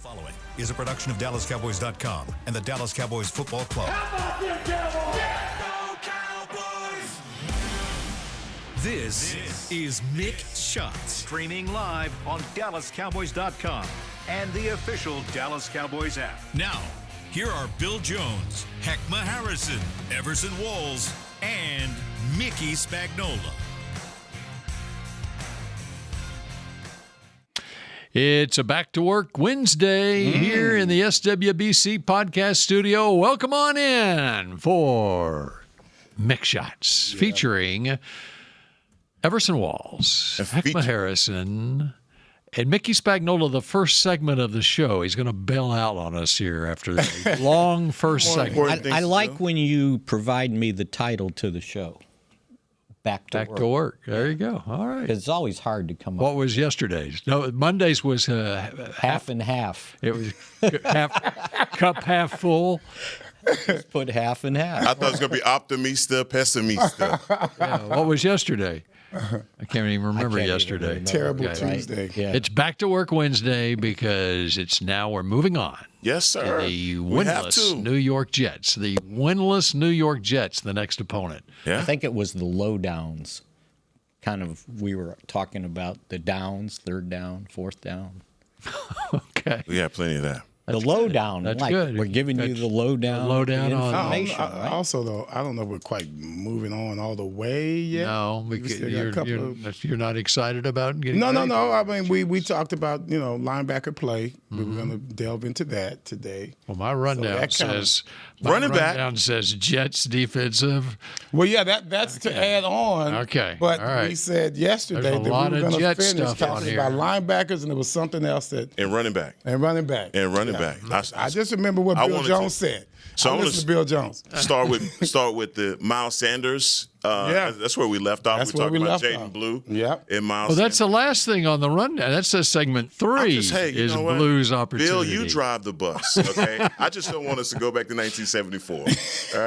The following is a production of DallasCowboys.com and the Dallas Cowboys Football Club. How about them Cowboys? Go Cowboys! This is Mick Shots. Streaming live on DallasCowboys.com and the official Dallas Cowboys app. Now, here are Bill Jones, Hek'ma Harrison, Everson Walls, and Mickey Spagnola. It's a Back to Work Wednesday here in the SWBC podcast studio. Welcome on in for Mick Shots featuring Everson Walls, Hek'ma Harrison, and Mickey Spagnola, the first segment of the show. He's going to bail out on us here after the long first segment. I like when you provide me the title to the show. Back to work. There you go. All right. It's always hard to come up. What was yesterday's? No, Monday's was Half and half. It was cup half full. Just put half and half. I thought it was going to be optimista, pessimista. Yeah, what was yesterday? I can't even remember yesterday. Terrible Tuesday. Right. Yeah. It's Back to Work Wednesday because it's now we're moving on. Yes, sir. The We have winless to. New York Jets. The winless New York Jets, the next opponent. Yeah. I think it was the lowdowns. Kind of, we were talking about the downs, third down, fourth down. Okay. We have plenty of that. The lowdown. That's like, good. we're giving you the lowdown. Lowdown on- information, right? Also, though, I don't know if we're quite moving on all the way yet. No, We because still got a couple of- you're not excited about getting No. ready? I mean, we talked about, linebacker play. We were going to delve into that today. Well, my rundown that kinda- says Running back. rundown says Jets defensive. Well, yeah, that's to add on. Okay, But all right. we said yesterday There's a that lot we of were going Jet to finish stuff on talking here. about linebackers, and there was something else that And running back. running back. I just remember what I Bill wanted Jones to- said. So I I wanna listened to Bill Jones. Start with the Miles Sanders. Yeah. That's where we left off. That's we where talked we about left Jaden off. Blue. Yep. And Miles Well, that's Sanders. the last thing on the rundown. That's segment 3 You is know what? Blues opportunity. Bill, you drive the bus, okay? I just don't want us to go back to 1974. All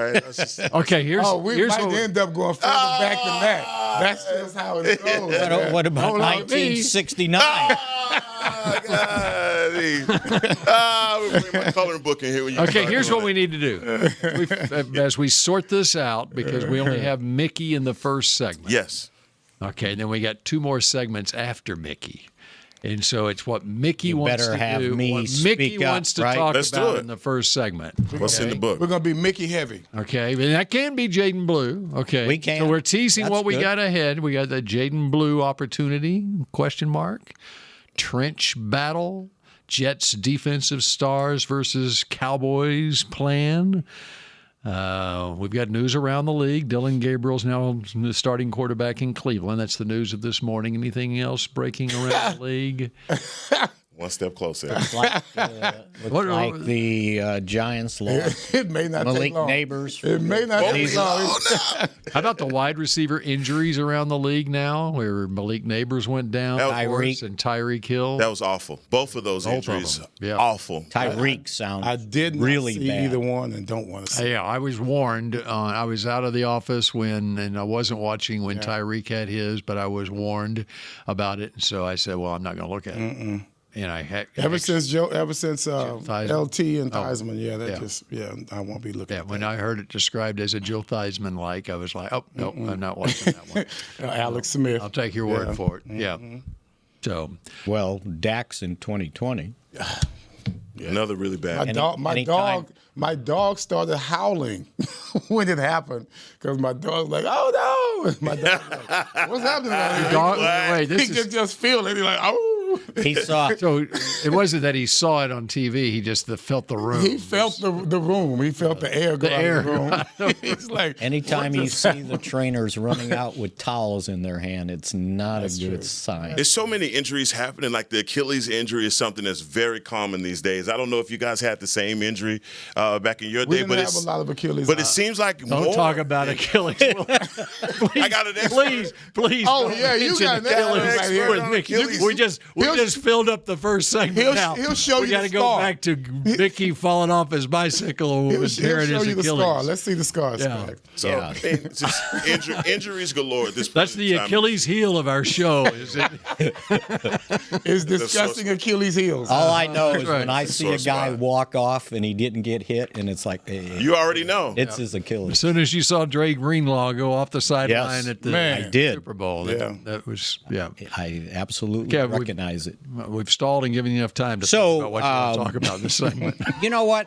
right? That's just, Okay, here's We here's might what end up going further back than that. That's just how it goes. What about Hold on, 1969? we bring my coloring book in here. When you Okay, start here's doing what we need to do. As we sort this out, because we only have Mickey in the first segment. Yes. Okay, then we got 2 more segments after Mickey. And so it's what Mickey wants better to have do, me what Mickey speak up, wants to right? talk Let's do about it. in the first segment. What's in the book? We're going to be Mickey heavy. Okay, and that can be Jaden Blue. Okay, We can. So we're teasing That's what we good. got ahead. We got the Jaden Blue opportunity, question mark, trench battle, Jets defensive stars versus Cowboys plan. We've got news around the league. Dylan Gabriel's now the starting quarterback in Cleveland. That's the news of this morning. Anything else breaking around the league? One step closer. Looks like the Giants lost. It may not Malik take long. Neighbors. It may not take long. How about the wide receiver injuries around the league now, where Malik Neighbors went down, That was of course, Tyreek. and Tyreek Hill? That was awful. Both of those Both of injuries, them. Yeah. awful. Tyreek sounds I did not really see bad. either one and don't want to see. Yeah, I was warned. I was out of the office and I wasn't watching when Tyreek had his, but I was warned about it. And so I said, well, I'm not going to look at it. And I had Ever since LT and Theismann. Theismann, I won't be looking Yeah, at when that. I heard it described as a Joe Theismann like, I was like, oh, no, I'm not watching that one. Alex Smith. I'll take your word for it. Yeah. So, Well, Dax in 2020. Another really bad. My dog started howling when it happened because my dog was like, "Oh no!" My dog was like, "What's happening?" wait, this He is. could just feel it. He's like, "Oh!" He saw So it wasn't that he saw it on TV. He just felt the room. He felt the room. He felt the air go out of the room. He's like, anytime you see the trainers running out with towels in their hand, it's not a good sign. There's so many injuries happening. Like the Achilles injury is something that's very common these days. I don't know if you guys had the same injury back in your we day, didn't but have a lot of Achilles. it seems like Don't more. talk about Achilles. I got an expert. Please. Oh, don't yeah, you mention got an Achilles expert right here. with Mickey. Achilles. We We just filled up the first segment now. He'll show we you got the to go scar. back to Mickey falling off his bicycle He'll with tearing show his you the Achilles. scar. Let's see the scar. Yeah. Spag. So it's just injuries galore at this point. That's the in time. Achilles heel of our show. Is it? It's discussing Achilles heels. All I know is right. when I see a Sore guy spot. walk off and he didn't get hit, and it's like, You already know. it's his As Achilles. soon as you saw Dre Greenlaw go off the sideline Yes. at the Man. I did. Super Bowl, Yeah. that was, yeah. I absolutely Yeah, recognize it. We've stalled and given you enough time to So, think about what you want to talk about in this segment. You know what?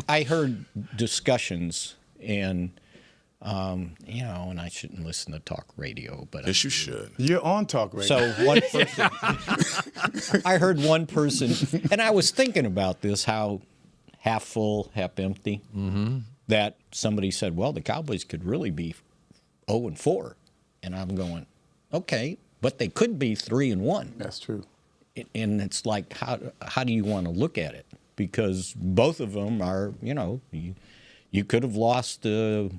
I heard discussions, and and I shouldn't listen to talk radio, but Yes, you should. You're on talk radio. so one person, I heard one person, and I was thinking about this: how half full, half empty. Mm-hmm. That somebody said, "Well, the Cowboys could really be 0-4," and I'm going, "Okay, but they could be 3-1." That's true. And it's like, how do you want to look at it? Because both of them are, you could have lost 2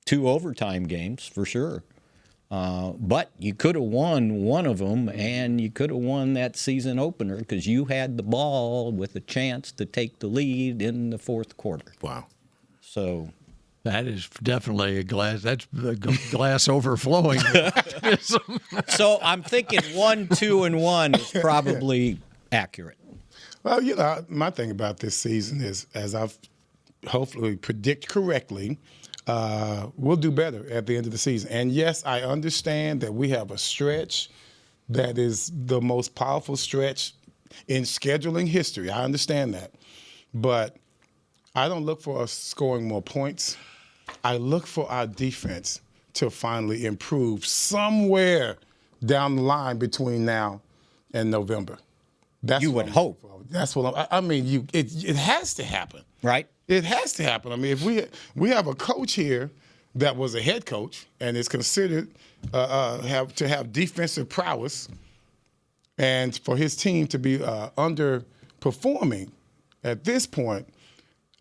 overtime games for sure. But you could have won one of them, and you could have won that season opener because you had the ball with a chance to take the lead in the fourth quarter. Wow. So That is definitely a glass. That's the glass overflowing. so I'm thinking 1-2-1 is probably accurate. Well, my thing about this season is, as I've hopefully predict correctly, we'll do better at the end of the season. And yes, I understand that we have a stretch that is the most powerful stretch in scheduling history. I understand that. But I don't look for us scoring more points. I look for our defense to finally improve somewhere down the line between now and November. That's You what would I'm hope. looking for. That's what I mean. It has to happen. Right? It has to happen. I mean, if we have a coach here that was a head coach and is considered to have defensive prowess, and for his team to be underperforming at this point,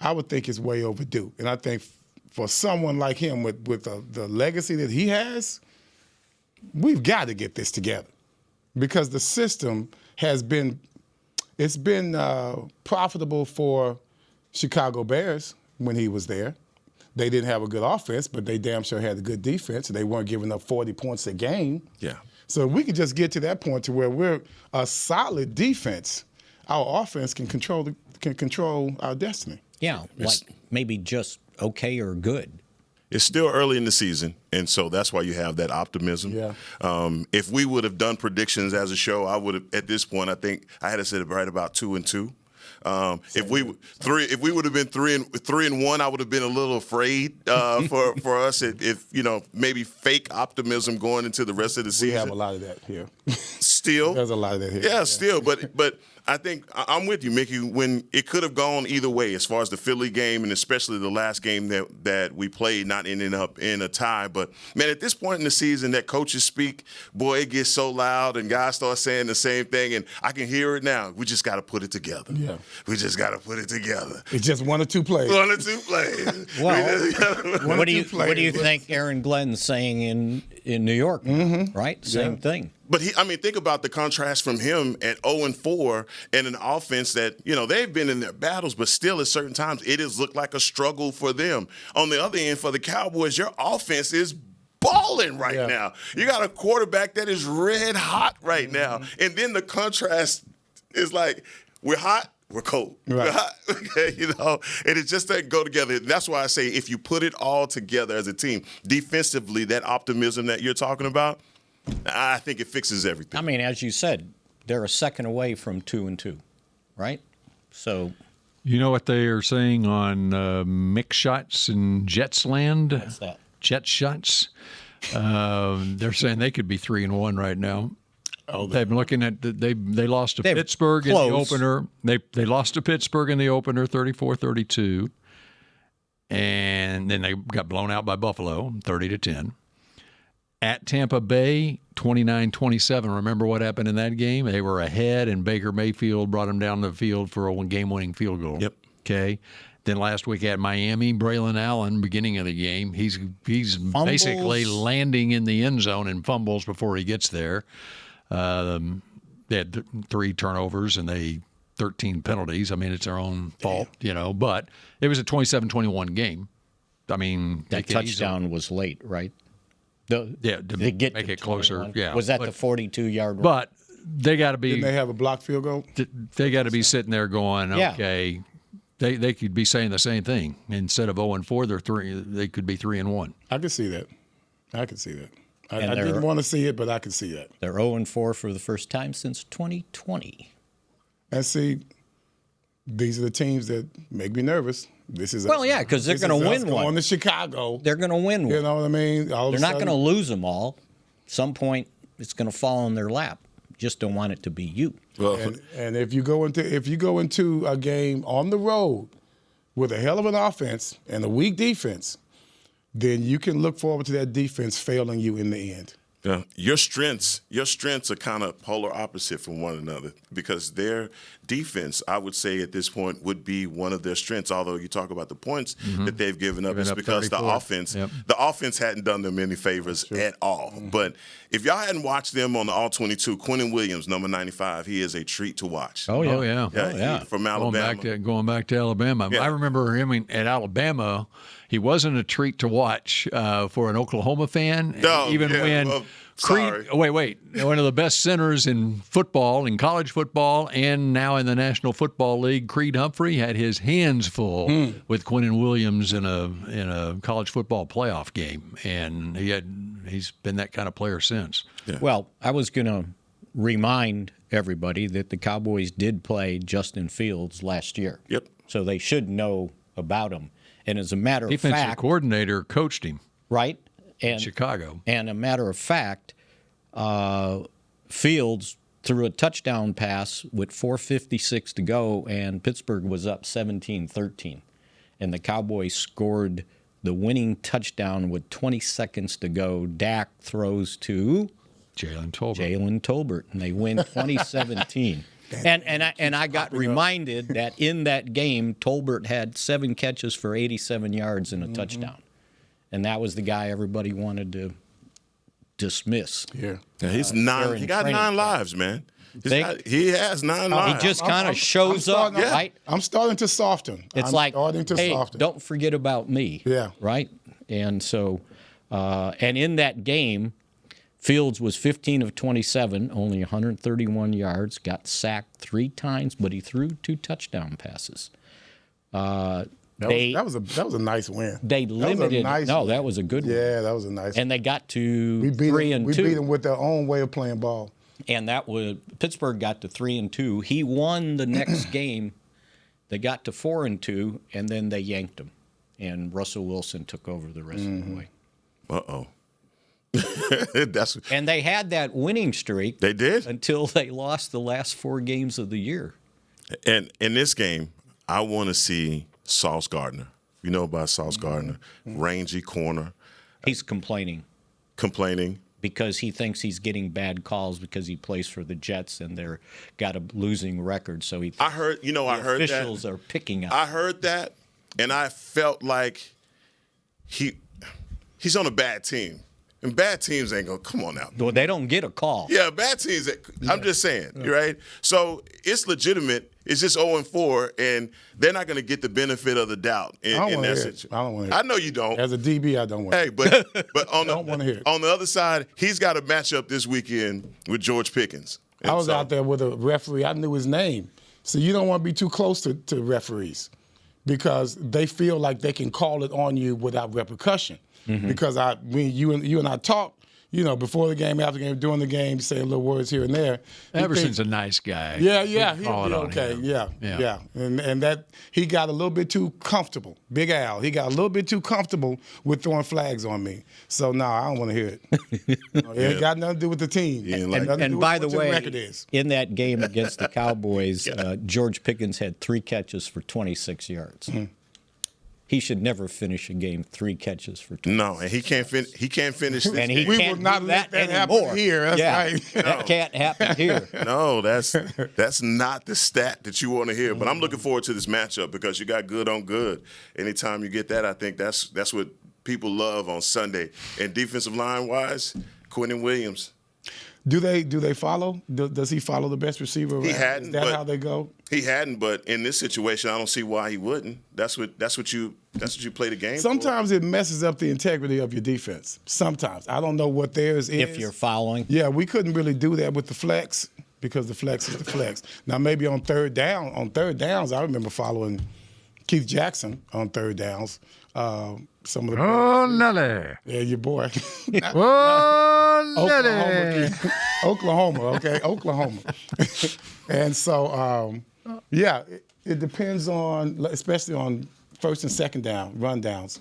I would think it's way overdue. And I think for someone like him with the legacy that he has, we've got to get this together because the system has been profitable for Chicago Bears when he was there. They didn't have a good offense, but they damn sure had a good defense. They weren't giving up 40 points a game. Yeah. So if we could just get to that point to where we're a solid defense, our offense can control our destiny. Yeah, like maybe just okay or good. It's still early in the season, and so that's why you have that optimism. Yeah. If we would have done predictions as a show, I would have. At this point, I think I had to say right about 2-2. If we would have been 3-1, I would have been a little afraid for us. If maybe fake optimism going into the rest of the We season. have a lot of that here. Still, There's a lot of that here. Yeah, still, but I think I'm with you, Mickey. When it could have gone either way, as far as the Philly game and especially the last game that we played, not ending up in a tie. But man, at this point in the season, that coaches speak, boy, it gets so loud, and guys start saying the same thing, and I can hear it now. We just got to put it together. Yeah. We just got to put it together. It's just 1 or 2 plays. 1 or 2 plays. Well, what do you players. think Aaron Glenn's saying in New York? Right, same thing. But think about the contrast from him at 0-4 and an offense that, they've been in their battles, but still at certain times it has looked like a struggle for them. On the other end, for the Cowboys, your offense is balling right now. You got a quarterback that is red hot right now. And then the contrast is like, we're hot, we're cold. Right. We're hot, okay, and it just doesn't go together. And that's why I say if you put it all together as a team, defensively, that optimism that you're talking about, I think it fixes everything. I mean, as you said, they're a second away from 2-2, right? So You know what they are saying on Mix Shots in Jets land? what's that? Jet Shots. They're saying they could be 3-1 right now. Oh, They've been looking at they lost to They've Pittsburgh in the close. opener. They lost to Pittsburgh in the opener 34-32. And then they got blown out by Buffalo 30-10. At Tampa Bay 29-27. Remember what happened in that game? They were ahead and Baker Mayfield brought them down the field for a game-winning field goal. Yep. Okay. Then last week at Miami, Braylon Allen, beginning of the game, he's basically landing in the end zone and fumbles before he gets there. They had 3 turnovers and 13 penalties. I mean, it's their own fault, but it was a 27-21 game. I mean, that touchdown was late, right? To make it closer. 21. Yeah. Was that the 42-yard run? But they got to be. Didn't they have a blocked field goal? They got to be sitting there going, Yeah. okay. They could be saying the same thing. Instead of 0-4, they could be 3-1. I could see that. I didn't want to see it, but I could see that. They're 0-4 for the first time since 2020. And see, these are the teams that make me nervous. This is because they're going to win one. Going to Chicago. They're going to win one. You know what I mean? They're not going to lose them all. At some point, it's going to fall in their lap. Just don't want it to be you. Well, and if you go into a game on the road with a hell of an offense and a weak defense, then you can look forward to that defense failing you in the end. yeah, your strengths are kind of polar opposite from one another because their defense, I would say at this point, would be one of their strengths. Although you talk about the points that they've given up, it's because 34. the offense hadn't done them any favors at all. But if y'all hadn't watched them on the All-22, Quinnen Williams, number 95, he is a treat to watch. Oh, yeah. Oh, yeah. He- from Alabama. Going back to Alabama. Yeah. I remember him at Alabama. He wasn't a treat to watch for an Oklahoma fan. No, even yeah, when well, Creed, sorry. wait, one of the best centers in football, in college football, and now in the National Football League, Creed Humphrey had his hands full with Quinnen Williams in a college football playoff game, and he's been that kind of player since. Yeah. Well, I was going to remind everybody that the Cowboys did play Justin Fields last year. Yep. So they should know about him. And as a matter of Defensive fact, coordinator coached him right? in And Chicago. And a matter of fact, Fields threw a touchdown pass with 4:56 to go, and Pittsburgh was up 17-13. And the Cowboys scored the winning touchdown with 20 seconds to go. Dak throws to Jalen Tolbert. Jalen Tolbert, and they win 2017. And I got reminded that in that game, Tolbert had 7 catches for 87 yards and a touchdown. And that was the guy everybody wanted to dismiss. Yeah. Yeah, he's 9. He got 9 lives, man. He has 9 He lives. just kind of shows up, right? I'm starting to soften. It's I'm like, starting to hey, soften. don't forget about me. Yeah. Right? And so, and in that game, Fields was 15 of 27, only 131 yards, got sacked 3 times, but he threw 2 touchdown passes. That was a nice win. They limited. That was a good one. Yeah, that was a nice. And they got to we beat 3 and 2. We beat them with their own way of playing ball. And that was Pittsburgh got to 3 and 2. He won the next game. They got to 4 and 2, and then they yanked him. And Russell Wilson took over the rest of the way. Uh-oh. And they had that winning streak. They did? Until they lost the last 4 games of the year. And in this game, I want to see Sauce Gardner. You know about Sauce Gardner. Rangy corner. He's complaining because he thinks he's getting bad calls because he plays for the Jets and they're got a losing record. So he I heard that. Officials are picking up. I heard that, and I felt like he's on a bad team. And bad teams ain't going to come on out. Well, they don't get a call. Yeah, bad teams. I'm just saying, right? So it's legitimate. It's just 0-4, and they're not going to get the benefit of the doubt in that situation. I don't want to hear it. I know you don't. As a DB, I don't want Hey, it. but on don't wanna hear it. on the other side, he's got a matchup this weekend with George Pickens. I was out there with a referee. I knew his name. So you don't want to be too close to referees because they feel like they can call it on you without repercussion. Because you and I talk, before the game, after the game, during the game, saying little words here and there. Everson's a nice guy. Yeah, Call he'll it be on okay. him. Yeah. And that he got a little bit too comfortable. Big Al, he got a little bit too comfortable with throwing flags on me. So no, I don't want to hear it. It ain't got nothing to do with the team. And by the way, record is. in that game against the Cowboys, George Pickens had 3 catches for 26 yards. He should never finish a game 3 catches for 26. No, and he can't finish this And game. he We can't will not do let that that anymore. happen here. That's right. That can't happen here. No, that's not the stat that you want to hear. But I'm looking forward to this matchup because you got good on good. Anytime you get that, I think that's what people love on Sunday. And defensive line wise, Quinnen Williams. Do they follow? Does he follow the best receiver around? He hadn't. Is that but how they go? He hadn't, but in this situation, I don't see why he wouldn't. That's what you play the game. Sometimes it messes up the integrity of your defense. Sometimes I don't know what theirs is. If you're following. Yeah, we couldn't really do that with the flex because the flex is the flex. Now maybe on third downs, I remember following Keith Jackson on third downs. Some of the Oh, Nelly. yeah, your boy. Oh, Nelly. Oklahoma, okay, Oklahoma. And so, it depends on, especially on first and second down, run downs.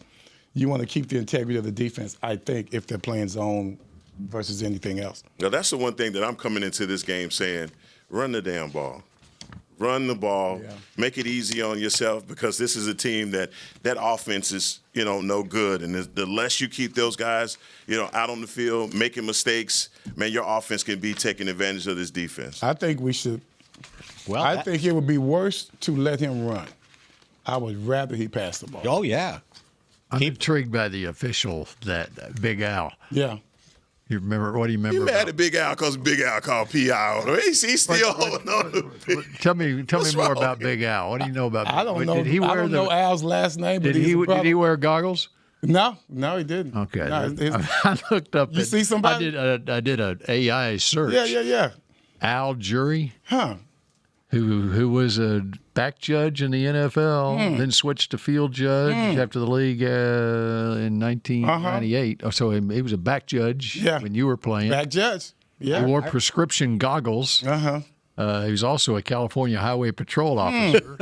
You want to keep the integrity of the defense, I think, if they're playing zone versus anything else. Now, that's the one thing that I'm coming into this game saying, run the damn ball. Run the ball, make it easy on yourself because this is a team that offense is, no good. And the less you keep those guys, out on the field, making mistakes, man, your offense can be taking advantage of this defense. I think we should. Well, I think it would be worse to let him run. I would rather he pass the ball. Oh, yeah. I'm intrigued by the official, that Big Al. Yeah. You remember? What do you remember? You mad about? at Big Al because Big Al called P.I. on him. He's still holding on to Big. Tell me What's more wrong? about Big Al. What do you know about? I don't know. Did he wear I don't know Al's last name, but Did he's a brother. did he wear goggles? No, he didn't. Okay, No, I looked up. You see somebody? I did an AI search. yeah. Al Jury, Huh. who was a back judge in the NFL, then switched to field judge after the league in 1998. So he was a back judge when you were playing. Back judge. He Yeah. wore prescription goggles. Uh-huh. He was also a California Highway Patrol officer.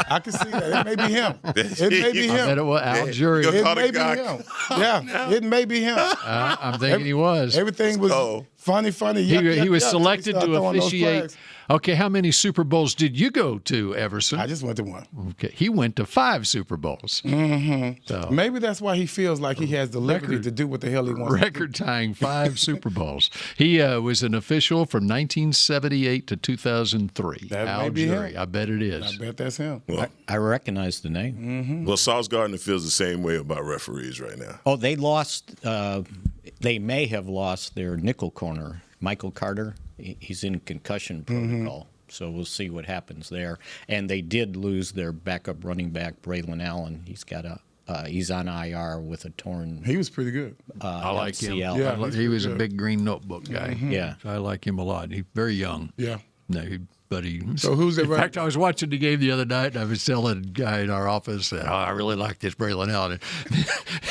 I can see that. It may be him. It may be I bet it him. was Al Jury. Go It call the may be guy. him. Yeah, it may be him. I'm thinking he was. Everything was funny. He was selected He started to throwing those officiate. flags. Okay, how many Super Bowls did you go to, Everson? I just went to one. Okay, he went to 5 Super Bowls. So, Maybe that's why he feels like he has the liberty to do what the hell he wants. record tying 5 Super Bowls. He was an official from 1978 to 2003. That Al may be Jury. him. I bet it is. I bet that's him. I recognize the name. Well, Sauce Gardner feels the same way about referees right now. Oh, they lost. They may have lost their nickel corner, Michael Carter. He's in concussion protocol, so we'll see what happens there. And they did lose their backup running back, Braylon Allen. He's on IR with a torn. He was pretty good. I like him. MCL. Yeah. He was a big green notebook guy. Yeah. I like him a lot. He's very young. Yeah. No, but he. So who's the In fact, I was watching the game the other night, and I was telling a guy in our office that I really like this Braylon Allen,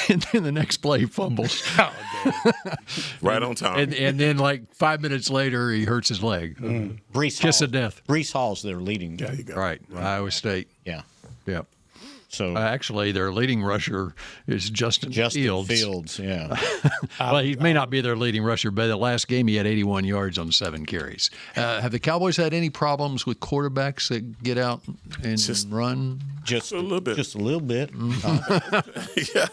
and then the next play he fumbles, Right on time. and then like 5 minutes later he hurts his leg. Brees Kiss Hall. of death. Brees Hall's their leading. There you go. Right, Iowa State. Yeah. Yep. So Actually, their leading rusher is Justin Fields. Yeah. Well, he may not be their leading rusher, but the last game he had 81 yards on 7 carries. Have the Cowboys had any problems with quarterbacks that get out and run? Just a little bit. Just a little bit. Yeah.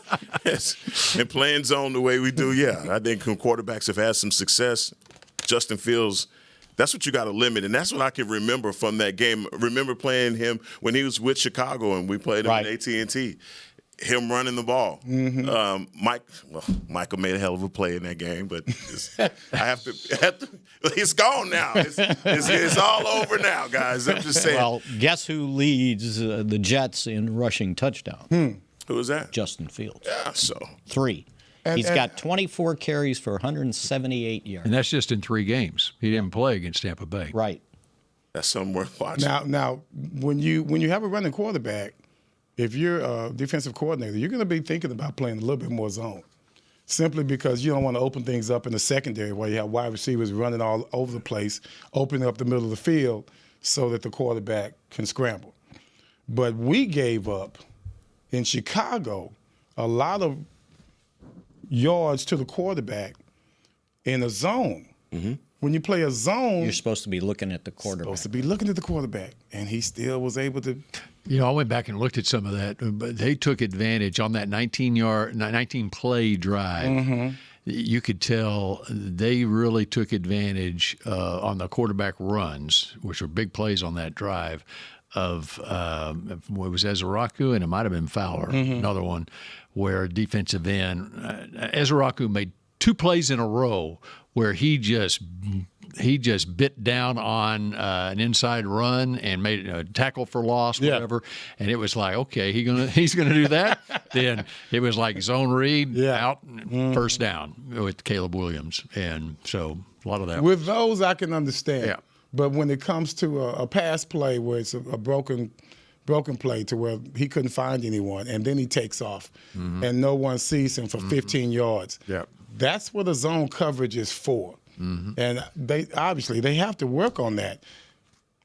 Yes. And playing zone the way we do, yeah. I think when quarterbacks have had some success, Justin Fields, that's what you got to limit. And that's what I can remember from that game. Remember playing him when he was with Chicago and we played him at AT&T. Him running the ball. Michael made a hell of a play in that game, but it's gone now. It's all over now, guys. I'm just saying. Well, guess who leads the Jets in rushing touchdown? Who was that? Justin Fields. Yeah, so. 3. He's got 24 carries for 178 yards. And that's just in 3 games. He didn't play against Tampa Bay. Right. That's something worth watching. Now, when you have a running quarterback, if you're a defensive coordinator, you're going to be thinking about playing a little bit more zone, simply because you don't want to open things up in the secondary where you have wide receivers running all over the place, opening up the middle of the field so that the quarterback can scramble. But we gave up in Chicago a lot of yards to the quarterback in a zone. When you play a zone, You're supposed to be looking at the quarterback. supposed to be looking at the quarterback, and he still was able to. You know, I went back and looked at some of that, but they took advantage on that 19 play drive. You could tell they really took advantage on the quarterback runs, which were big plays on that drive, of what was Ezeraku, and it might have been Fowler, another one, where defensive end, Ezeraku made 2 plays in a row where he just bit down on an inside run and made a tackle for loss, whatever. And it was like, okay, he's gonna do that. Then it was like zone read, out, first down with Caleb Williams. And so a lot of that. With those, I can understand. Yeah. But when it comes to a pass play where it's a broken play to where he couldn't find anyone, and then he takes off, and no one sees him for 15 yards. Yeah. That's what the zone coverage is for. And they have to work on that.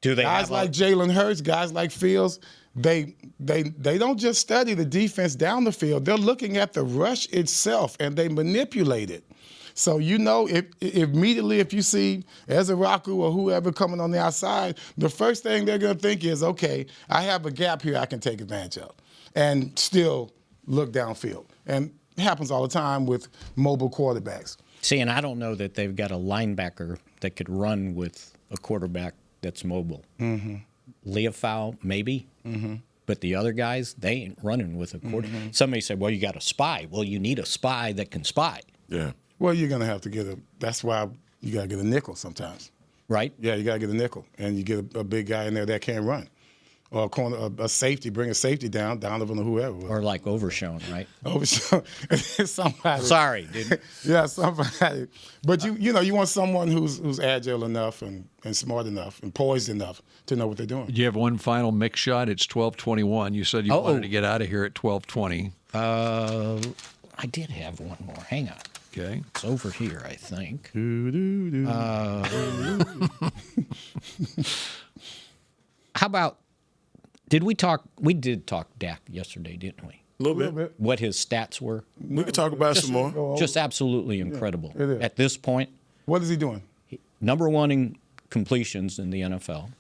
Do they guys like Jalen Hurts, guys like Fields, they don't just study the defense down the field. They're looking at the rush itself, and they manipulate it. So if immediately if you see Ezeraku or whoever coming on the outside, the first thing they're going to think is, okay, I have a gap here I can take advantage of, and still look downfield. And it happens all the time with mobile quarterbacks. See, and I don't know that they've got a linebacker that could run with a quarterback that's mobile. Leofau, maybe. But the other guys, they ain't running with a quarterback. Somebody said, well, you got a spy. Well, you need a spy that can spy. Yeah. Well, you're going to have to that's why you got to get a nickel sometimes. Right? Yeah, you got to get a nickel. And you get a big guy in there that can't run. Or a safety, bring a safety down, Donovan or whoever. Or like Overshown, right? Somebody. Sorry, dude. Yeah, somebody. But you want someone who's agile enough and smart enough and poised enough to know what they're doing. You have one final mix shot. It's 12:21. You said you wanted to get out of here at 12:20. I did have one more. Hang on. Okay. It's over here, I think. How about, we did talk Dak yesterday, didn't we? A little bit. What his stats were? We could talk about it some more. Just absolutely incredible. it is. At this point, What is he doing? number 1 in completions in the NFL,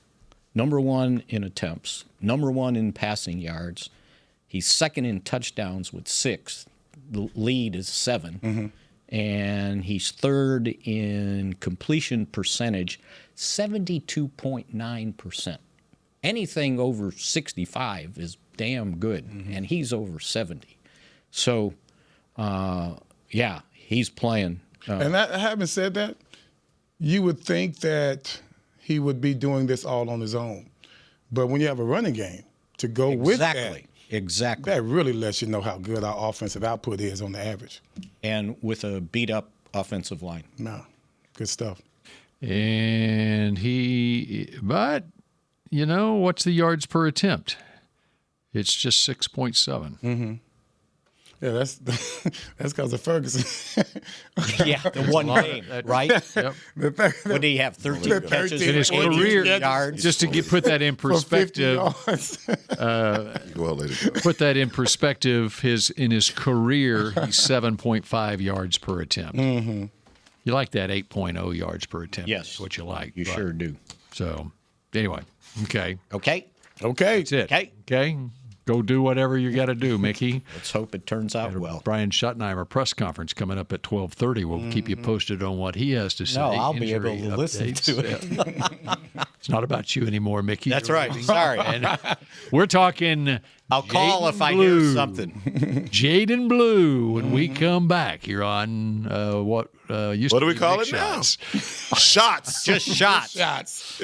number 1 in attempts, number 1 in passing yards. He's second in touchdowns with 6. The lead is 7. And he's third in completion percentage, 72.9%. Anything over 65 is damn good, and he's over 70. So, he's playing. And having said that, you would think that he would be doing this all on his own. But when you have a running game to go with that, Exactly. that really lets you know how good our offensive output is on the average. And with a beat-up offensive line. No, good stuff. And but what's the yards per attempt? It's just 6.7. Yeah, that's because of Ferguson. Yeah, the one game, right? Yep. What did he have? 13 catches In his career, yards. just to put that in perspective. Well, lady. Put that in perspective. In his career, he's 7.5 yards per attempt. You like that 8.0 yards per attempt? Yes, is what you like. You sure do. So, anyway, okay, Okay. that's it. Okay. Go do whatever you got to do, Mickey. Let's hope it turns out well. Brian Schottenheimer press conference coming up at 12:30. We'll keep you posted on what he has to say. No, I'll be Injury able to listen updates. to it. It's not about you anymore, Mickey. That's You're right. leaving. Sorry. And we're talking. I'll call if I hear something. Jade and Blue when we come back here on what used What to do we be call Big it now? Shots. Shots. Just shots. Shots.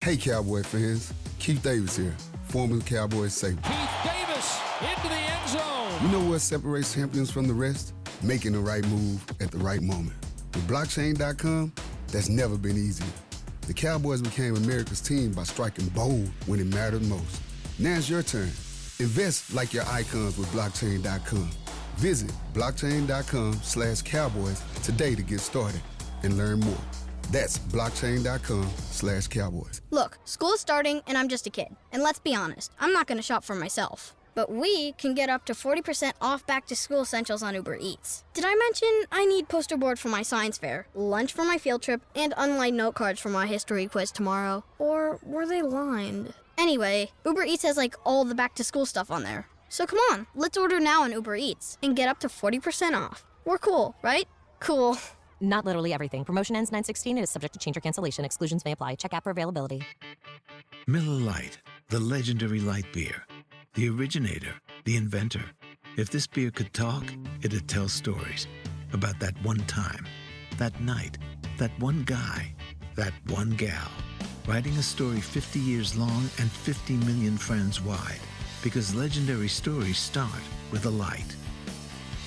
Hey, Cowboy fans. Keith Davis here, former Cowboys safety. Keith Davis into the end zone. You know what separates champions from the rest? Making the right move at the right moment. With blockchain.com, that's never been easier. The Cowboys became America's team by striking bold when it mattered most. Now it's your turn. Invest like your icons with blockchain.com. Visit blockchain.com/Cowboys today to get started and learn more. That's blockchain.com/Cowboys. Look, school's starting and I'm just a kid. And let's be honest, I'm not going to shop for myself. But we can get up to 40% off back-to-school essentials on Uber Eats. Did I mention I need poster board for my science fair, lunch for my field trip, and unlined note cards for my history quiz tomorrow? Or were they lined? Anyway, Uber Eats has all the back-to-school stuff on there. So come on, let's order now on Uber Eats and get up to 40% off. We're cool, right? Cool. Not literally everything. Promotion ends 9/16 and is subject to change or cancellation. Exclusions may apply. Check app for availability. Miller Lite, the legendary light beer. The originator, the inventor, If this beer could talk, it'd tell stories about that one time, that night, that one guy, that one gal. Writing a story 50 years long and 50 million friends wide. Because legendary stories start with a light.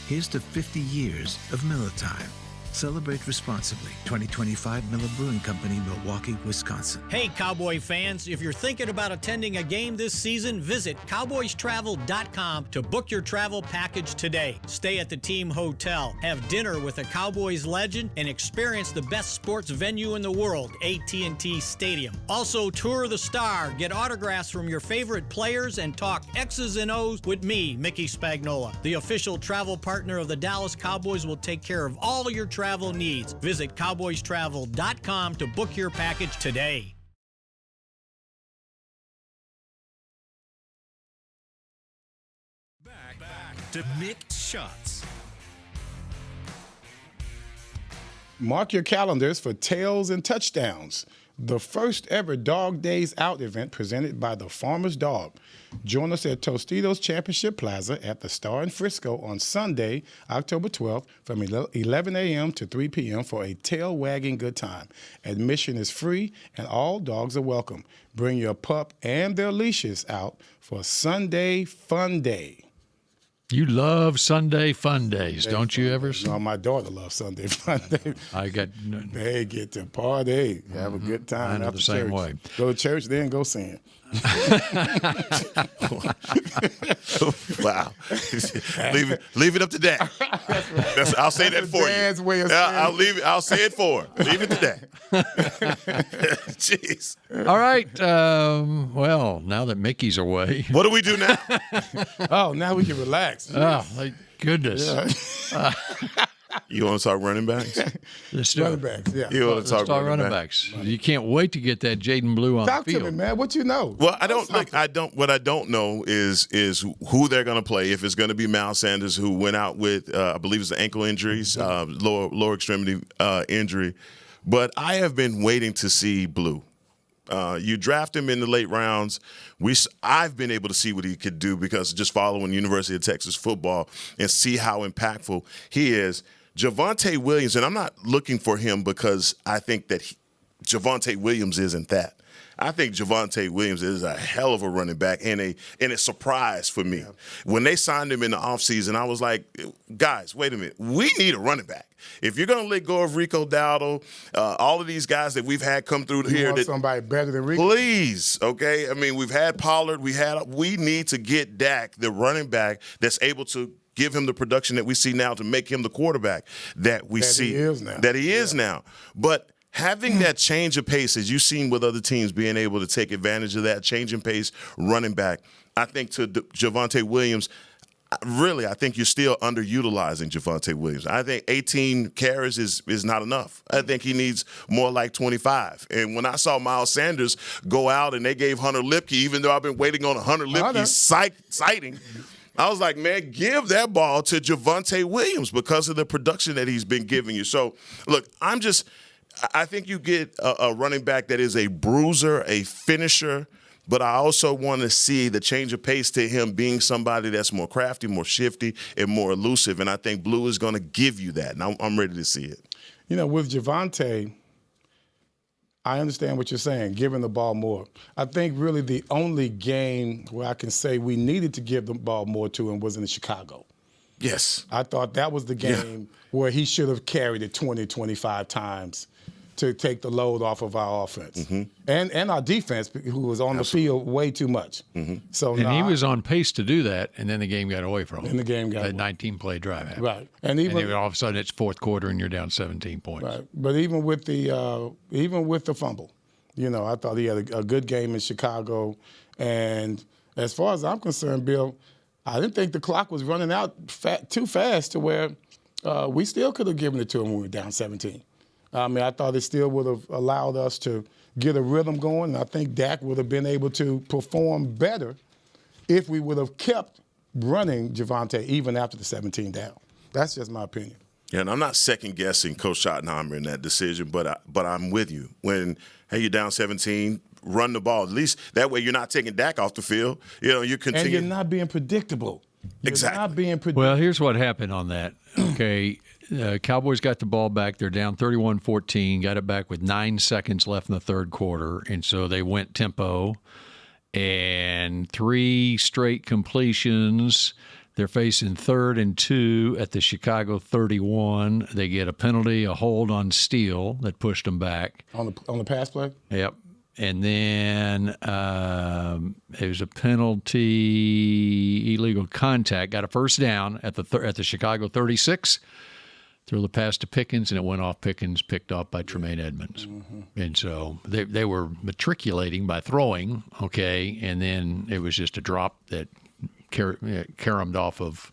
Here's to 50 years of Miller Time. Celebrate responsibly. 2025 Miller Brewing Company, Milwaukee, Wisconsin. Hey, Cowboy fans, if you're thinking about attending a game this season, visit cowboystravel.com to book your travel package today. Stay at the team hotel, have dinner with a Cowboys legend, and experience the best sports venue in the world, AT&T Stadium. Also, tour the Star, get autographs from your favorite players, and talk X's and O's with me, Mickey Spagnola. The official travel partner of the Dallas Cowboys will take care of all your travel needs. Visit cowboystravel.com to book your package today. Back to Mixed Shots. Mark your calendars for Tails and Touchdowns, the first ever Dog Days Out event presented by the Farmer's Dog. Join us at Tostitos Championship Plaza at the Star in Frisco on Sunday, October 12th from 11 a.m. to 3 p.m. for a tail-wagging good time. Admission is free and all dogs are welcome. Bring your pup and their leashes out for Sunday Fun Day. You love Sunday fun days, don't you, Everson? No, my daughter loves Sunday Fun Day. They get to party, have a good time. I know after the same church. way. Go to church, then go sing. Wow. leave it up to Dak. I'll say that for Dad's you. way of saying I'll say it for her. Leave it to Dak. Jeez. All right. Well, now that Mickey's away. What do we do now? Oh, now we can relax. Oh, thank goodness. Yeah. You want to talk running backs? Let's do Running it. backs, yeah. You want to talk running backs. You can't wait to get that Jaden Blue on Talk the field. to me, man. What you know? Well, what I don't know is who they're going to play. If it's going to be Miles Sanders, who went out with I believe it's ankle injuries, lower extremity injury. But I have been waiting to see Blue. You draft him in the late rounds. I've been able to see what he could do because just following University of Texas football and see how impactful he is. Javonte Williams, and I'm not looking for him because I think that Javonte Williams isn't that. I think Javonte Williams is a hell of a running back and a surprise for me. Yeah. When they signed him in the offseason, I was like, guys, wait a minute. We need a running back. If you're going to let go of Rico Dowdle, all of these guys that we've had come through here. Want somebody better than Rico? Please, okay? I mean, we've had Pollard. We need to get Dak, the running back, that's able to give him the production that we see now to make him the quarterback that he is now. But having that change of pace, as you've seen with other teams being able to take advantage of that change in pace running back, I think to Javonte Williams, really, I think you're still underutilizing Javonte Williams. I think 18 carries is not enough. I think he needs more like 25. And when I saw Miles Sanders go out and they gave Hunter Lipke, even though I've been waiting on a Hunter Lipke sighting, I was like, man, give that ball to Javonte Williams because of the production that he's been giving you. So, look, I think you get a running back that is a bruiser, a finisher, but I also want to see the change of pace to him being somebody that's more crafty, more shifty, and more elusive. And I think Blue is going to give you that, and I'm ready to see it. You know, with Javonte, I understand what you're saying, giving the ball more. I think really the only game where I can say we needed to give the ball more to him was in Chicago. Yes. I thought that was the game where he should have carried it 20, 25 times to take the load off of our offense and our defense, who was on the field way too much. So he was on pace to do that, and then the game got away from him. And the game got that 19-play drive happened. Right, and then all of a sudden it's fourth quarter and you're down 17 points. Right, but even with the fumble, you know, I thought he had a good game in Chicago. And as far as I'm concerned, Bill, I didn't think the clock was running out too fast to where we still could have given it to him when we were down 17. I mean, I thought it still would have allowed us to get a rhythm going. And I think Dak would have been able to perform better if we would have kept running Javonte even after the 17 down. That's just my opinion. Yeah, and I'm not second-guessing Coach Schottenheimer in that decision, but I'm with you. When, hey, you're down 17, run the ball. At least that way you're not taking Dak off the field. You know, you continue. And you're not being predictable. Exactly. Not being predictable. Well, here's what happened on that. Okay, Cowboys got the ball back. They're down 31-14, got it back with 9 seconds left in the third quarter, and so they went tempo and 3 straight completions. They're facing 3rd and 2 at the Chicago 31. They get a penalty, a hold on Steele that pushed them back. On the pass play? Yep. And then it was a penalty, illegal contact. Got a first down at the Chicago 36. Threw the pass to Pickens, and it went off Pickens, picked off by Tremaine Edmonds. Mm-hmm. And so they were matriculating by throwing, okay, and then it was just a drop that caromed off of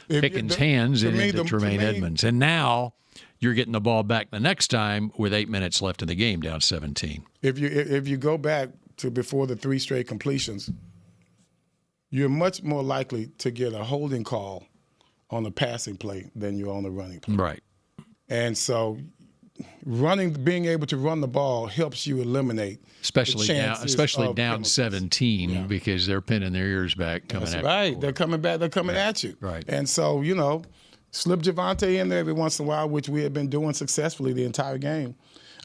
Pickens' hands and into Tremaine Edmonds. And now you're getting the ball back the next time with 8 minutes left in the game, down 17. If you go back to before the 3 straight completions, you're much more likely to get a holding call on the passing play than you're on the running play. Right. And so being able to run the ball helps you eliminate especially down 17 because they're pinning their ears back coming at you. Right. They're coming back. They're coming at you. Right. And so, slip Javonte in there every once in a while, which we have been doing successfully the entire game.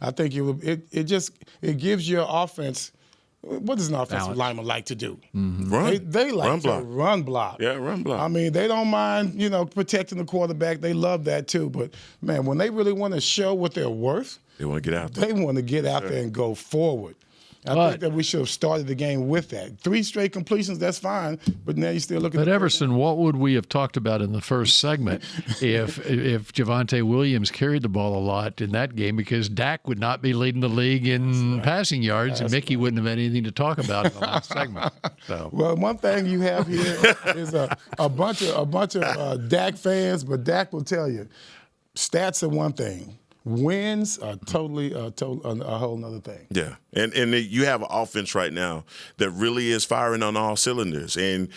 I think it gives your offense. What does an offensive lineman like to do? Mm-hmm. They like to run block. Yeah, run block. I mean, they don't mind, protecting the quarterback. They love that too. But, man, when they really want to show what they're worth, they want to get out there. They want to get out there and go forward. I think that we should have started the game with that. 3 straight completions, that's fine, but now you still look at But Everson, what would we have talked about in the first segment if Javonte Williams carried the ball a lot in that game, because Dak would not be leading the league in passing yards, and Mickey wouldn't have anything to talk about in the last segment. So. Well, one thing you have here is a bunch of Dak fans, but Dak will tell you, stats are one thing. Wins are totally a whole nother thing. Yeah, and you have an offense right now that really is firing on all cylinders. And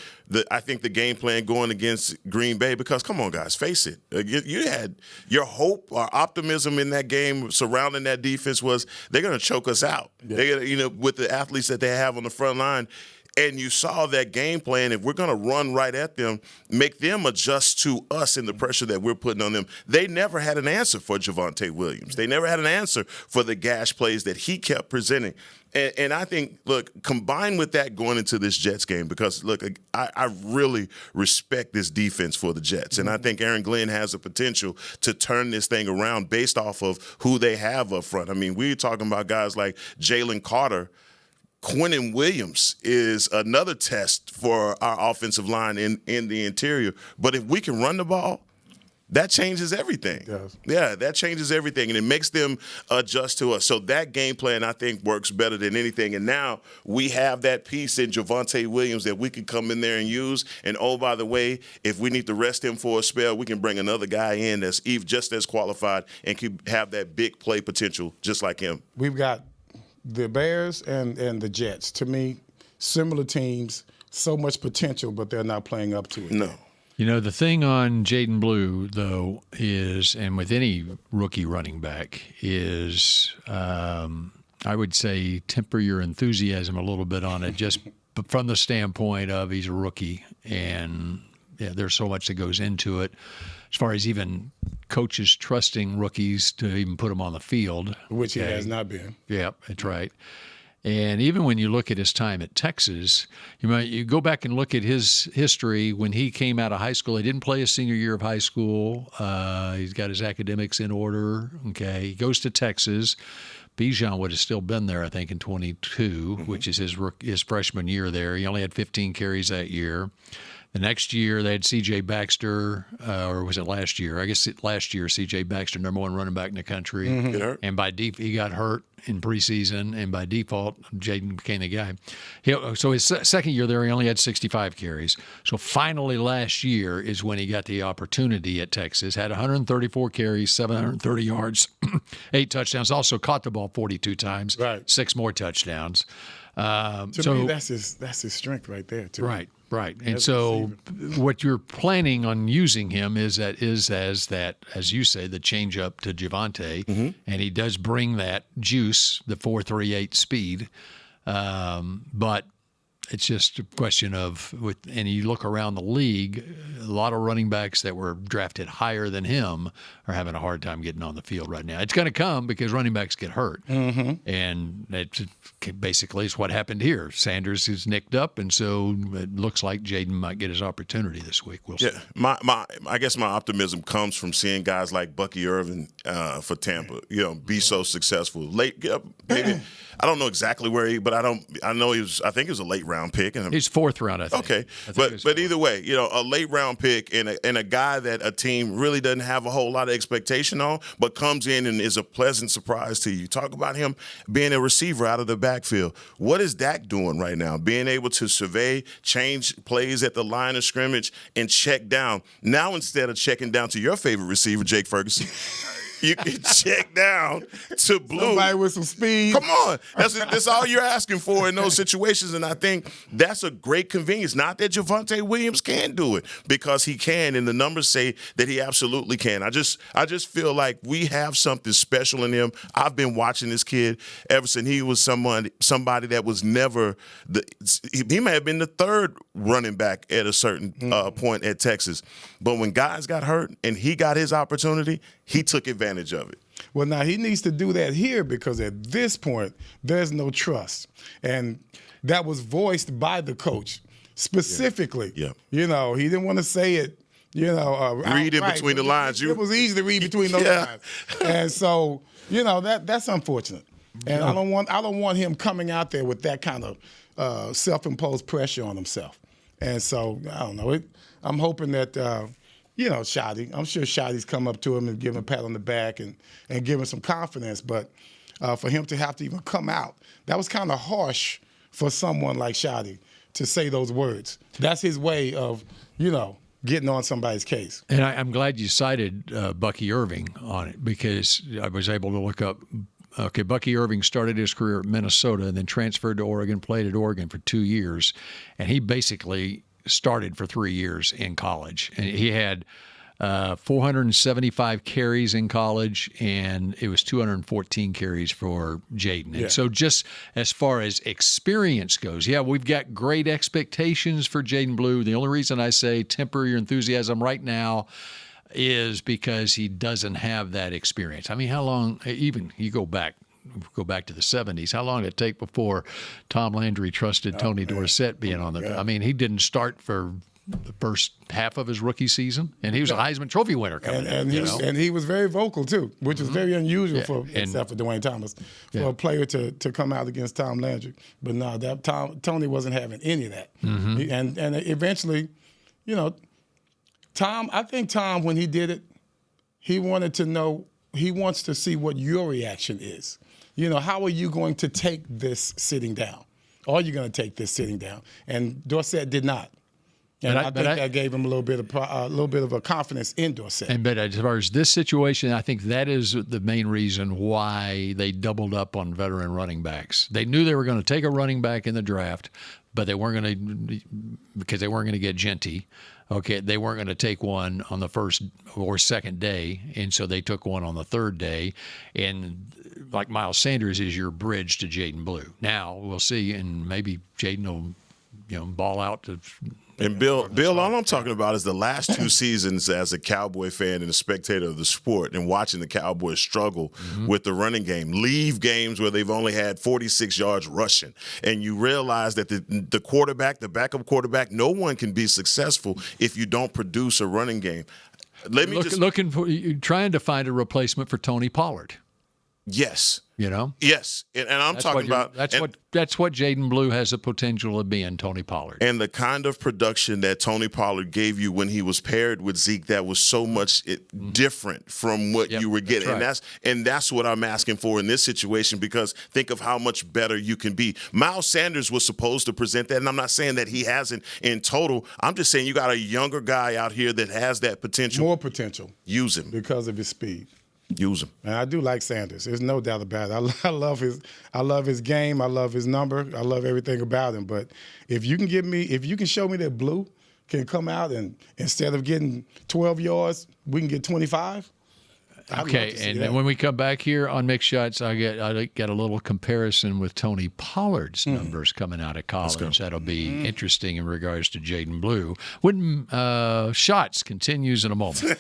I think the game plan going against Green Bay, because come on, guys, face it, you had your hope or optimism in that game surrounding that defense was they're going to choke us out. Yeah. They're with the athletes that they have on the front line. And you saw that game plan. If we're going to run right at them, make them adjust to us in the pressure that we're putting on them. They never had an answer for Javonte Williams. They never had an answer for the gash plays that he kept presenting. And I think, look, combined with that going into this Jets game, because, look, I really respect this defense for the Jets. And I think Aaron Glenn has the potential to turn this thing around based off of who they have up front. I mean, we're talking about guys like Jalen Carter. Quinnen Williams is another test for our offensive line in the interior. But if we can run the ball, that changes everything. It does. Yeah, that changes everything, and it makes them adjust to us. So that game plan, I think, works better than anything. And now we have that piece in Javonte Williams that we can come in there and use. And, oh, by the way, if we need to rest him for a spell, we can bring another guy in that's just as qualified and can have that big play potential just like him. We've got the Bears and the Jets, to me, similar teams, so much potential, but they're not playing up to it. No. The thing on Jaden Blue, though, is, and with any rookie running back, is I would say temper your enthusiasm a little bit on it, just from the standpoint of he's a rookie, and there's so much that goes into it. As far as even coaches trusting rookies to even put them on the field. Which he has not been. Yeah, that's right. And even when you look at his time at Texas, you go back and look at his history when he came out of high school. He didn't play his senior year of high school. He's got his academics in order. Okay, he goes to Texas. Bijan would have still been there, I think, in 22, which is his freshman year there. He only had 15 carries that year. The next year, they had C.J. Baxter, or was it last year? I guess last year, C.J. Baxter, number 1 running back in the country. Get hurt. And he got hurt in preseason, and by default, Jaden became the guy. So his second year there, he only had 65 carries. So finally last year is when he got the opportunity at Texas. Had 134 carries, 730 yards, 8 touchdowns. Also caught the ball 42 times, 6 more touchdowns. To me, that's his strength right there. Right. And so what you're planning on using him is as you say, the change up to Javonte, and he does bring that juice, the 4.38 speed. But It's just a question of, and you look around the league, a lot of running backs that were drafted higher than him are having a hard time getting on the field right now. It's going to come because running backs get hurt. And it's basically it's what happened here. Sanders is nicked up, and so it looks like Jaden might get his opportunity this week. We'll see. Yeah, I guess my optimism comes from seeing guys like Bucky Irvin for Tampa, be so successful. Maybe I don't know exactly where but I think he was a late round pick. And he's 4th round, I think. Okay, but either way, a late round pick and a guy that a team really doesn't have a whole lot of expectation on, but comes in and is a pleasant surprise to you. Talk about him being a receiver out of the backfield. What is Dak doing right now? Being able to survey, change plays at the line of scrimmage, and check down. Now instead of checking down to your favorite receiver, Jake Ferguson, you can check down to Blue. Somebody with some speed. Come on. That's all you're asking for in those situations, and I think that's a great convenience. Not that Javonte Williams can do it, because he can, and the numbers say that he absolutely can. I just feel like we have something special in him. I've been watching this kid ever since he was somebody that was never he may have been the 3rd running back at a certain point at Texas. But when guys got hurt and he got his opportunity, he took advantage of it. Well, now he needs to do that here, because at this point, there's no trust. And that was voiced by the coach specifically. Yeah. He didn't want to say it, read in between the lines. It was easy to read between those lines. And so, that's unfortunate. And I don't want him coming out there with that kind of self-imposed pressure on himself. And so, I don't know. I'm hoping that Shotty. I'm sure Shotty's come up to him and give him a pat on the back and give him some confidence. But for him to have to even come out, that was kind of harsh for someone like Shotty to say those words. That's his way of, getting on somebody's case. And I'm glad you cited Bucky Irving on it, because I was able to look up. Okay, Bucky Irving started his career at Minnesota and then transferred to Oregon, played at Oregon for 2 years, and he basically started for 3 years in college. And he had 475 carries in college, and it was 214 carries for Jaden. And so just as far as experience goes, we've got great expectations for Jaden Blue. The only reason I say temper your enthusiasm right now is because he doesn't have that experience. I mean, how long, even you go back to the 70s, how long did it take before Tom Landry trusted Tony Dorsett being on the – I mean, he didn't start for the first half of his rookie season, and he was a Heisman Trophy winner coming in. And he was very vocal, too, which is very unusual except for Dwayne Thomas, for a player to come out against Tom Landry. But no, Tony wasn't having any of that. And eventually, I think Tom, when he did it, he wanted to know, he wants to see what your reaction is. How are you going to take this sitting down? Are you going to take this sitting down? And Dorsett did not. And I think that gave him a little bit of a confidence in Dorsett. But as far as this situation, I think that is the main reason why they doubled up on veteran running backs. They knew they were going to take a running back in the draft, but they weren't going to, because they weren't going to get Genty. Okay, they weren't going to take one on the first or second day, and so they took one on the third day. And like Miles Sanders is your bridge to Jaden Blue. Now we'll see, and maybe Jaden will, ball out to. And Bill, all I'm talking about is the last 2 seasons as a Cowboy fan and a spectator of the sport, and watching the Cowboys struggle with the running game, leave games where they've only had 46 yards rushing, and you realize that the quarterback, the backup quarterback, no one can be successful if you don't produce a running game. Trying to find a replacement for Tony Pollard. Yes. Yes. And I'm talking about that's what Jaden Blue has the potential of being, Tony Pollard. And the kind of production that Tony Pollard gave you when he was paired with Zeke, that was so much different from what you were getting. Right. And that's what I'm asking for in this situation, because think of how much better you can be. Miles Sanders was supposed to present that, and I'm not saying that he hasn't in total. I'm just saying you got a younger guy out here that has that potential. More potential. Use him. Because of his speed. Use him. And I do like Sanders. There's no doubt about it. I love his game. I love his number. I love everything about him. But if you can show me that Blue can come out and instead of getting 12 yards, we can get 25. Okay, and when we come back here on Mixed Shots, I get a little comparison with Tony Pollard's numbers coming out of college. That'll be interesting in regards to Jaden Blue. When Shots continues in a moment.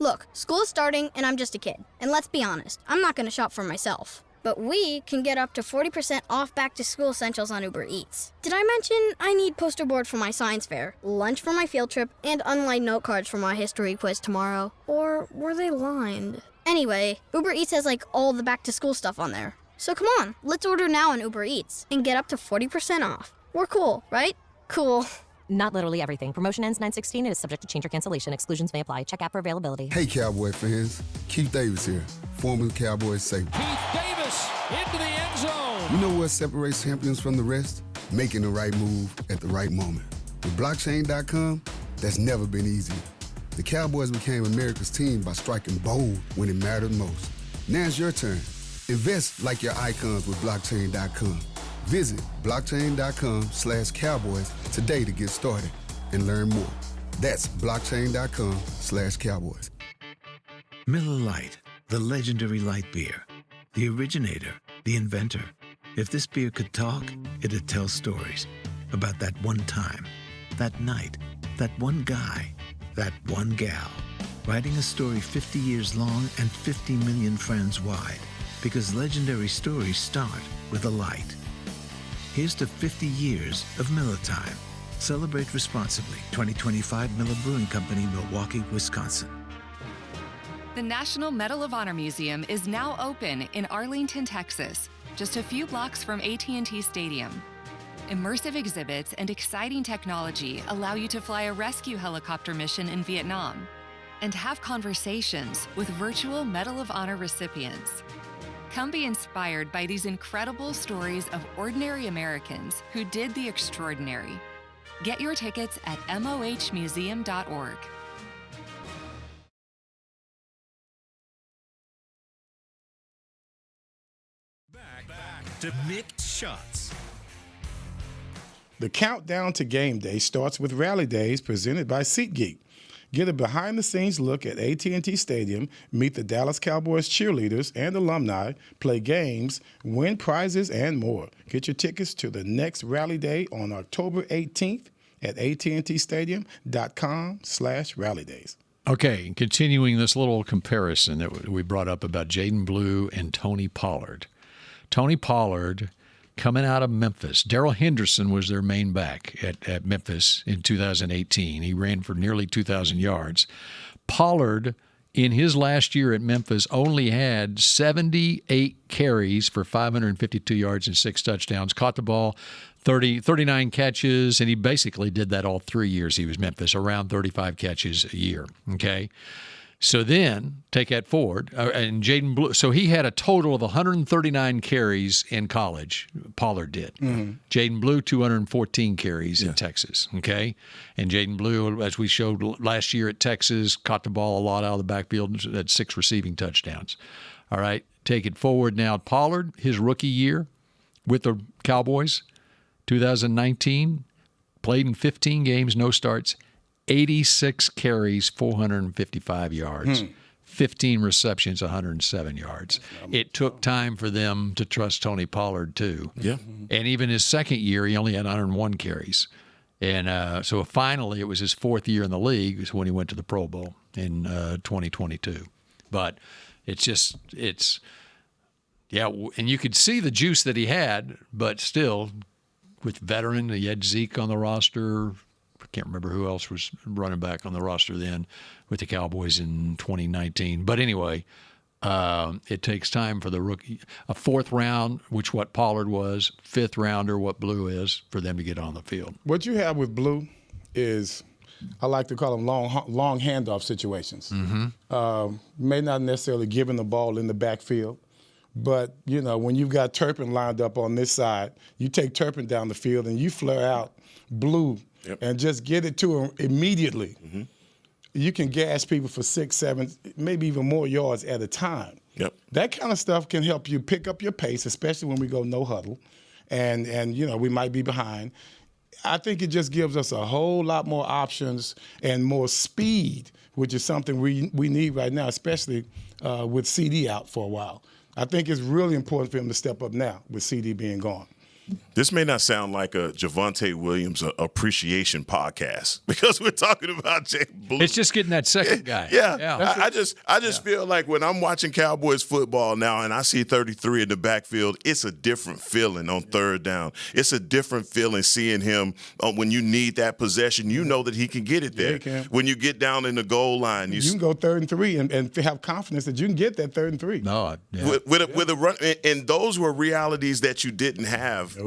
Look, school is starting, and I'm just a kid. And let's be honest, I'm not going to shop for myself. But we can get up to 40% off back-to-school essentials on Uber Eats. Did I mention I need poster board for my science fair, lunch for my field trip, and unlined note cards for my history quiz tomorrow? Or were they lined? Anyway, Uber Eats has all the back-to-school stuff on there. So come on, let's order now on Uber Eats and get up to 40% off. We're cool, right? Cool. Not literally everything. Promotion ends 9/16 and is subject to change or cancellation. Exclusions may apply. Check app for availability. Hey, Cowboy fans. Keith Davis here, former Cowboys safety. Keith Davis into the end zone. You know what separates champions from the rest? Making the right move at the right moment. With blockchain.com, that's never been easier. The Cowboys became America's team by striking bold when it mattered most. Now it's your turn. Invest like your icons with blockchain.com. Visit blockchain.com/Cowboys today to get started and learn more. That's blockchain.com/Cowboys. Miller Lite, the legendary light beer. The originator, the inventor. If this beer could talk, it'd tell stories about that one time, that night, that one guy, that one gal. Writing a story 50 years long and 50 million friends wide. Because legendary stories start with a light. Here's to 50 years of Miller Time. Celebrate responsibly. 2025 Miller Brewing Company, Milwaukee, Wisconsin. The National Medal of Honor Museum is now open in Arlington, Texas, just a few blocks from AT&T Stadium. Immersive exhibits and exciting technology allow you to fly a rescue helicopter mission in Vietnam and have conversations with virtual Medal of Honor recipients. Come be inspired by these incredible stories of ordinary Americans who did the extraordinary. Get your tickets at mohmuseum.org. Back to Mixed Shots. The countdown to game day starts with Rally Days presented by SeatGeek. Get a behind-the-scenes look at AT&T Stadium, meet the Dallas Cowboys cheerleaders and alumni, play games, win prizes, and more. Get your tickets to the next Rally Day on October 18th at attstadium.com/rallydays. Okay, continuing this little comparison that we brought up about Jaden Blue and Tony Pollard. Tony Pollard coming out of Memphis. Darrell Henderson was their main back at Memphis in 2018. He ran for nearly 2,000 yards. Pollard, in his last year at Memphis, only had 78 carries for 552 yards and 6 touchdowns. Caught the ball 39 catches, and he basically did that all 3 years he was Memphis, around 35 catches a year. Okay? So then, take that forward, and Jaden Blue. So he had a total of 139 carries in college. Pollard did. Mm-hmm. Jaden Blue, 214 carries in Texas. Okay, and Jaden Blue, as we showed last year at Texas, caught the ball a lot out of the backfield. Had 6 receiving touchdowns. All right, take it forward now. Pollard, his rookie year with the Cowboys, 2019, played in 15 games, no starts. 86 carries, 455 yards, 15 receptions, 107 yards. It took time for them to trust Tony Pollard, too. Yeah. And even his second year, he only had 101 carries. And so finally, it was his 4th year in the league when he went to the Pro Bowl in 2022. But and you could see the juice that he had, but still, with veteran, he had Zeke on the roster. I can't remember who else was running back on the roster then with the Cowboys in 2019. But anyway, it takes time for the rookie, a 4th round, which what Pollard was, 5th rounder, what Blue is, for them to get on the field. What you have with Blue is, I like to call them long handoff situations. Mm-hmm. May not necessarily give him the ball in the backfield, but, you know, when you've got Turpin lined up on this side, you take Turpin down the field and you flare out Blue and just get it to him immediately. Mm-hmm. You can gas people for 6, 7, maybe even more yards at a time. Yep. That kind of stuff can help you pick up your pace, especially when we go no huddle, and you know we might be behind. I think it just gives us a whole lot more options and more speed, which is something we need right now, especially with CD out for a while. I think it's really important for him to step up now with CD being gone. This may not sound like a Javonte Williams appreciation podcast because we're talking about Jay Blue. It's just getting that second guy. Yeah. I just feel like when I'm watching Cowboys football now and I see 33 in the backfield, it's a different feeling on third down. It's a different feeling seeing him when you need that possession. You know that he can get it there. Yeah, he can. When you get down in the goal line, you can go 3rd and 3 and have confidence that you can get that 3rd and 3. No, with a run, and those were realities that you didn't have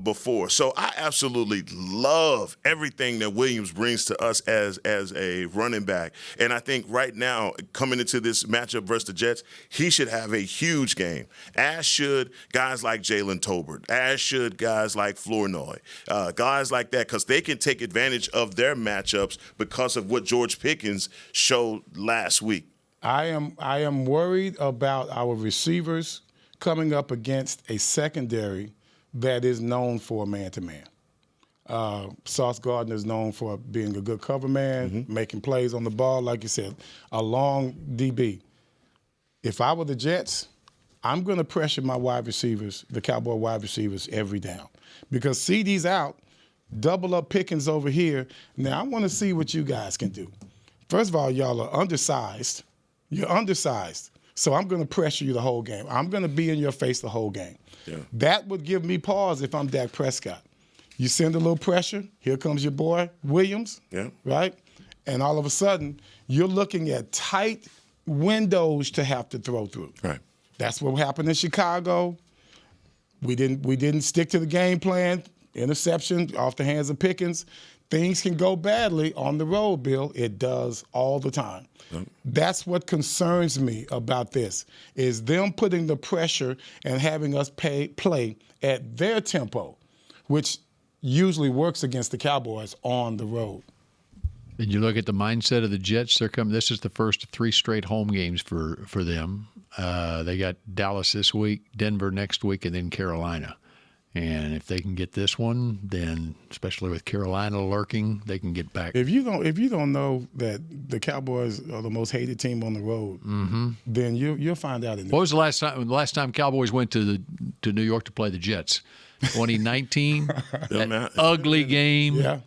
before. So I absolutely love everything that Williams brings to us as a running back. And I think right now, coming into this matchup versus the Jets, he should have a huge game, as should guys like Jalen Tolbert, as should guys like Flournoy, guys like that, because they can take advantage of their matchups because of what George Pickens showed last week. I am worried about our receivers coming up against a secondary that is known for man-to-man. Sauce Gardner is known for being a good cover man, making plays on the ball, like you said, a long DB. If I were the Jets, I'm going to pressure my wide receivers, the Cowboy wide receivers, every down. Because CD's out, double up Pickens over here. Now, I want to see what you guys can do. First of all, y'all are undersized. You're undersized. So I'm going to pressure you the whole game. I'm going to be in your face the whole game. Yeah. That would give me pause if I'm Dak Prescott. You send a little pressure, here comes your boy Williams, right? And all of a sudden, you're looking at tight windows to have to throw through. Right. That's what happened in Chicago. We didn't stick to the game plan. Interception off the hands of Pickens. Things can go badly on the road, Bill. It does all the time. That's what concerns me about this, is them putting the pressure and having us play at their tempo, which usually works against the Cowboys on the road. And you look at the mindset of the Jets, they're coming. This is the first of 3 straight home games for them. They got Dallas this week, Denver next week, and then Carolina. And if they can get this one, then especially with Carolina lurking, they can get back. If you don't know that the Cowboys are the most hated team on the road, then you'll find out. What was the last time Cowboys went to New York to play the Jets? 2019, that ugly game. Yeah.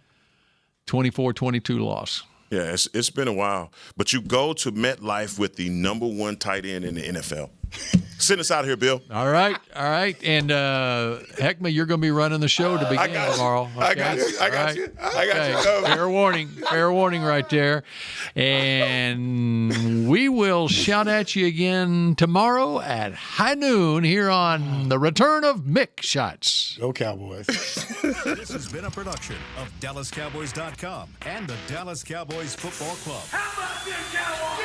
24-22 loss. Yeah, it's been a while. But you go to MetLife with the #1 tight end in the NFL. Send us out here, Bill. All right. And Hek'ma, you're going to be running the show to begin tomorrow. Okay? I got you. I got you. Fair warning right there. And we will shout at you again tomorrow at high noon here on the return of Mick Shots. Go Cowboys. This has been a production of DallasCowboys.com and the Dallas Cowboys Football Club. How about this, Cowboys?